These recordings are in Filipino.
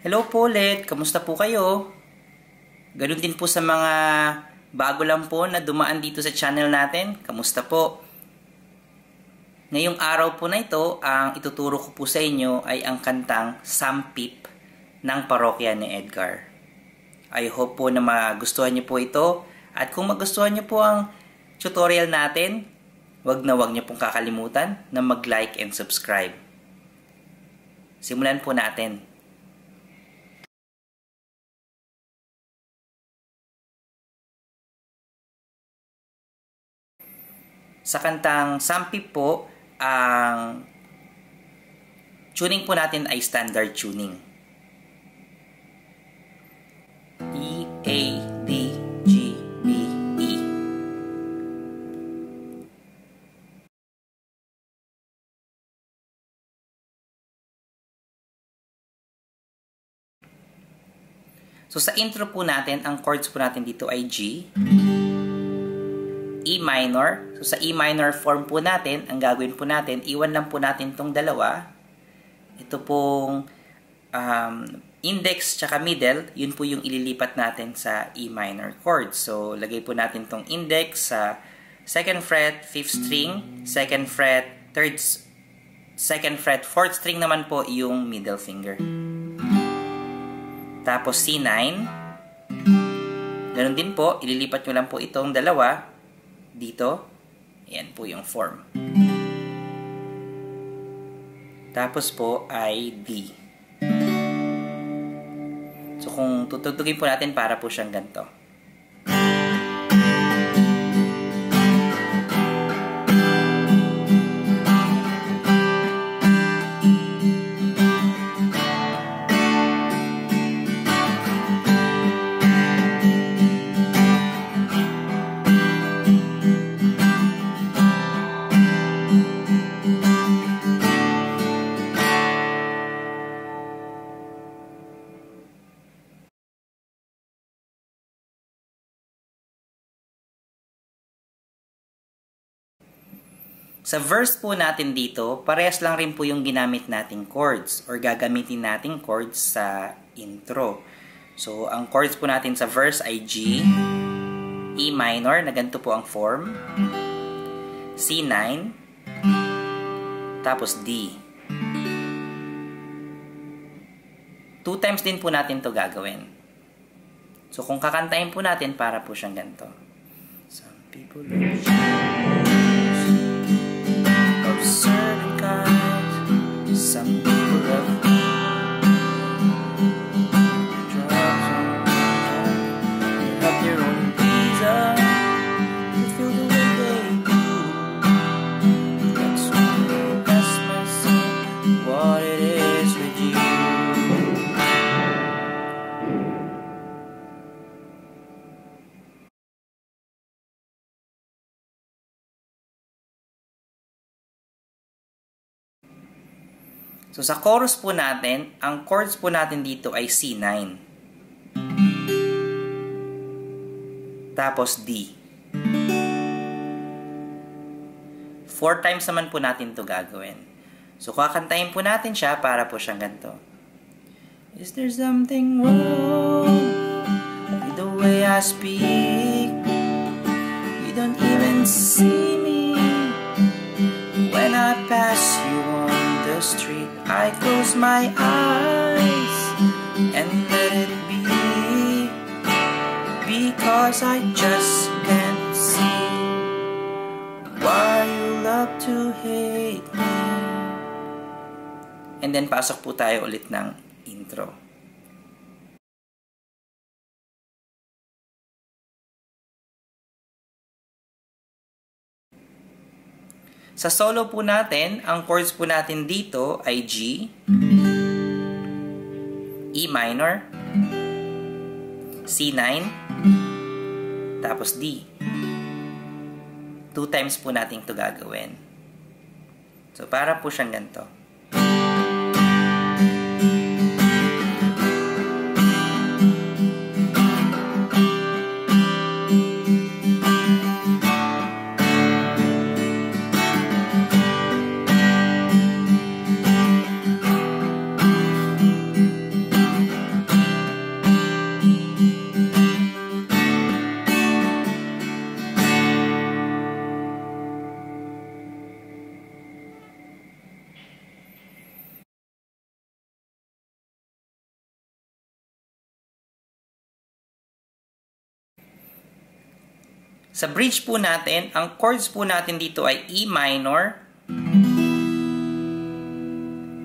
Hello po ulit, kamusta po kayo? Ganun din po sa mga bago lang po na dumaan dito sa channel natin, kamusta po? Ngayong araw po na ito, ang ituturo ko po sa inyo ay ang kantang Sampip ng parokya ni Edgar. I hope po na magustuhan niyo po ito, at kung magustuhan niyo po ang tutorial natin, wag niyo pong kakalimutan na mag-like and subscribe. Simulan po natin. Sa kantang Sampip po, ang tuning po natin ay standard tuning. E, A, D, G, B, E. So sa intro po natin, ang chords po natin dito ay G, E minor. So sa E minor form po natin, ang gagawin po natin, iwan lang po natin itong dalawa. Ito pong index tsaka middle, yun po yung ililipat natin sa E minor chord. So lagay po natin itong index sa 2nd fret, 5th string, 2nd fret, 2nd fret, 4th string naman po yung middle finger. Tapos C9. Ganun din po, ililipat nyo lang po itong dalawa dito. Ayan po yung form. Tapos po ay D. So kung tutugtugin po natin, para po siyang ganito. Sa verse po natin dito, parehas lang rin po yung ginamit nating chords or gagamitin nating chords sa intro. So, ang chords po natin sa verse ay G, E minor, na ganito po ang form, C9, tapos D. 2 times din po natin to gagawin. So, kung kakantahin po natin, para po siyang ganito. Some people certain kinds, some people love drugs, have their own reason to feel the way they do. That's why I ask myself what it is with you. So sa chorus po natin, ang chords po natin dito ay C9. Tapos D. 4 times naman po natin to gagawin. So kakantahin po natin siya, para po siyang ganito. Is there something wrong with the way I speak? You don't even see me when I pass you on the street. I close my eyes and let it be, because I just can't see why you love to hate me. And then pasok po tayo ulit ng intro. Sa solo po natin, ang chords po natin dito ay G, E minor, C9, tapos D. 2 times po natin ito gagawin. So, para po siyang ganito. Sa bridge po natin, ang chords po natin dito ay E minor.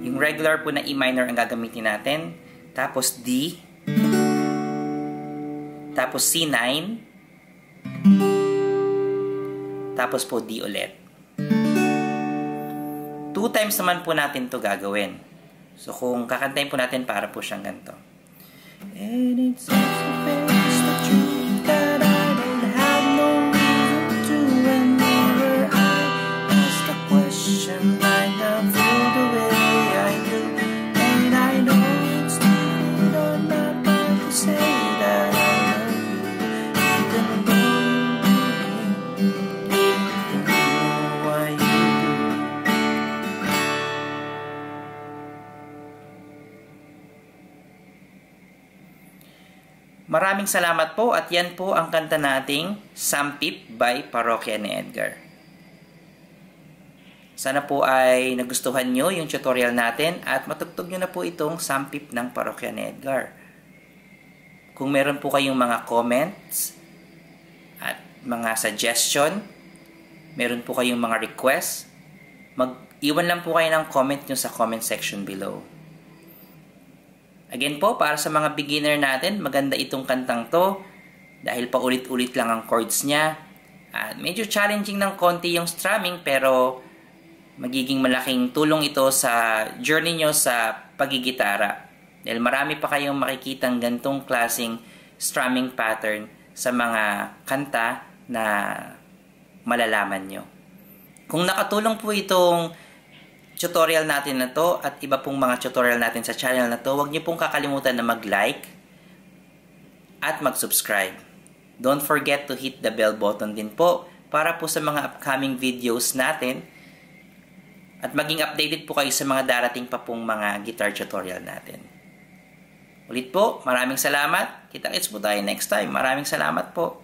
Yung regular po na E minor ang gagamitin natin. Tapos D. Tapos C9. Tapos po D ulit. 2 times naman po natin to gagawin. So kung kakantayin po natin, para po siyang ganito. And it's such a face the truth that I don't have no reason to. Whenever I ask the question, I have feel the way I do. And I know it's stupid on my part to say that I love you, even though you know why you do. Maraming salamat po, at yan po ang kanta nating Sampip by Parokya ni Edgar. Sana po ay nagustuhan nyo yung tutorial natin at matugtog nyo na po itong Sampip ng Parokya ni Edgar. Kung meron po kayong mga comments at mga suggestion, meron po kayong mga request, mag-iwan lang po kayo ng comment nyo sa comment section below. Again po, para sa mga beginner natin, maganda itong kantang to dahil paulit-ulit lang ang chords niya. At medyo challenging ng konti yung strumming, pero magiging malaking tulong ito sa journey nyo sa pagigitara. Dahil marami pa kayong makikitang gantong klaseng strumming pattern sa mga kanta na malalaman nyo. Kung nakatulong po itong tutorial natin na to at iba pong mga tutorial natin sa channel na to, huwag niyo pong kakalimutan na mag-like at mag-subscribe. Don't forget to hit the bell button din po para po sa mga upcoming videos natin at maging updated po kayo sa mga darating pa pong mga guitar tutorial natin. Ulit po, maraming salamat. Kita-kits po tayo next time. Maraming salamat po.